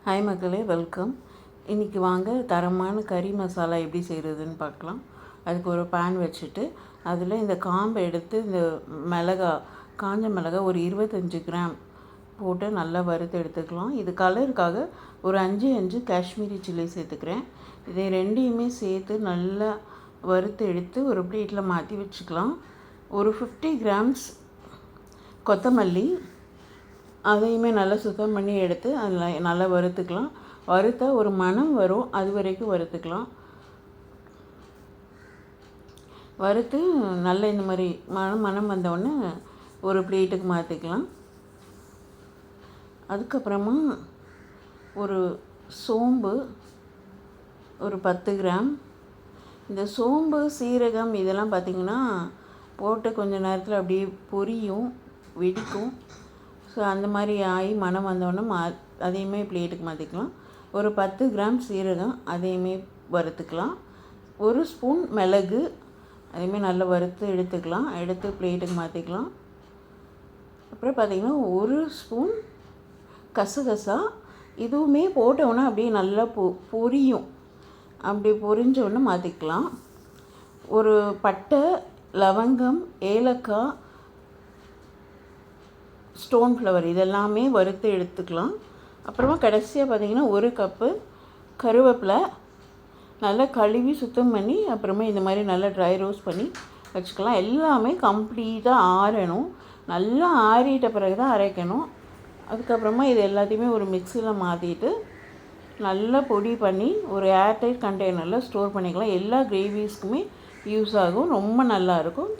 Hi மக்களே, welcome. இன்றைக்கி வாங்க தரமான கறி மசாலா எப்படி செய்கிறதுன்னு பார்க்கலாம். அதுக்கு ஒரு பேன் வச்சுட்டு அதில் இந்த காம்பை எடுத்து இந்த காஞ்ச மிளகா ஒரு 25 கிராம் போட்டு நல்லா வறுத்து எடுத்துக்கலாம். இது கலருக்காக ஒரு 5 காஷ்மீரி சில்லி சேர்த்துக்கிறேன். இதை ரெண்டையுமே சேர்த்து நல்லா வறுத்து எடுத்து ஒரு பிளேட்டில் மாற்றி வச்சுக்கலாம். ஒரு 50 கிராம்ஸ் கொத்தமல்லி, அதையுமே நல்லா சுத்தம் பண்ணி எடுத்து அதில் நல்லா வறுத்துக்கலாம். வறுத்தா ஒரு மணம் வரும், அது வரைக்கும் வறுத்துக்கலாம். வறுத்து நல்லா இந்த மாதிரி மணம் வந்தோடனே ஒரு பிளேட்டுக்கு மாற்றிக்கலாம். அதுக்கப்புறமா ஒரு சோம்பு ஒரு 10 கிராம். இந்த சோம்பு, சீரகம் இதெல்லாம் பார்த்திங்கன்னா போட்டு கொஞ்சம் நேரத்தில் அப்படியே பொரியும், வெடிக்கும். ஸோ அந்த மாதிரி ஆகி மணம் வந்தோடனே அதையுமே பிளேட்டுக்கு மாற்றிக்கலாம். ஒரு 10 கிராம் சீரகம், அதையுமே வறுத்துக்கலாம். ஒரு ஸ்பூன் மிளகு, அதையுமே நல்லா வறுத்து எடுத்துக்கலாம். எடுத்து பிளேட்டுக்கு மாற்றிக்கலாம். அப்புறம் பார்த்திங்கன்னா ஒரு ஸ்பூன் கசகசா, இதுவுமே போட்டோன்னே அப்படியே நல்லா பொரியும். அப்படி பொரிஞ்சோடனே மாற்றிக்கலாம். ஒரு பட்டை, லவங்கம், ஏலக்காய், ஸ்டோன் ஃப்ளவர் இதெல்லாமே வறுத்து எடுத்துக்கலாம். அப்புறமா கடைசியாக பார்த்திங்கன்னா ஒரு கப்பு கருவேப்பிலை நல்லா கழுவி சுத்தம் பண்ணி அப்புறமா இந்த மாதிரி நல்லா ட்ரை ரோஸ்ட் பண்ணி வச்சுக்கலாம். எல்லாமே கம்ப்ளீட்டாக ஆறணும். நல்லா ஆறிட்ட பிறகு தான் அரைக்கணும். அதுக்கப்புறமா இது எல்லாத்தையுமே ஒரு மிக்சியில் மாற்றிட்டு நல்லா பொடி பண்ணி ஒரு ஏர்டைட் கண்டெய்னரில் ஸ்டோர் பண்ணிக்கலாம். எல்லா கிரேவிஸ்க்குமே யூஸ் ஆகும். ரொம்ப நல்லாயிருக்கும்.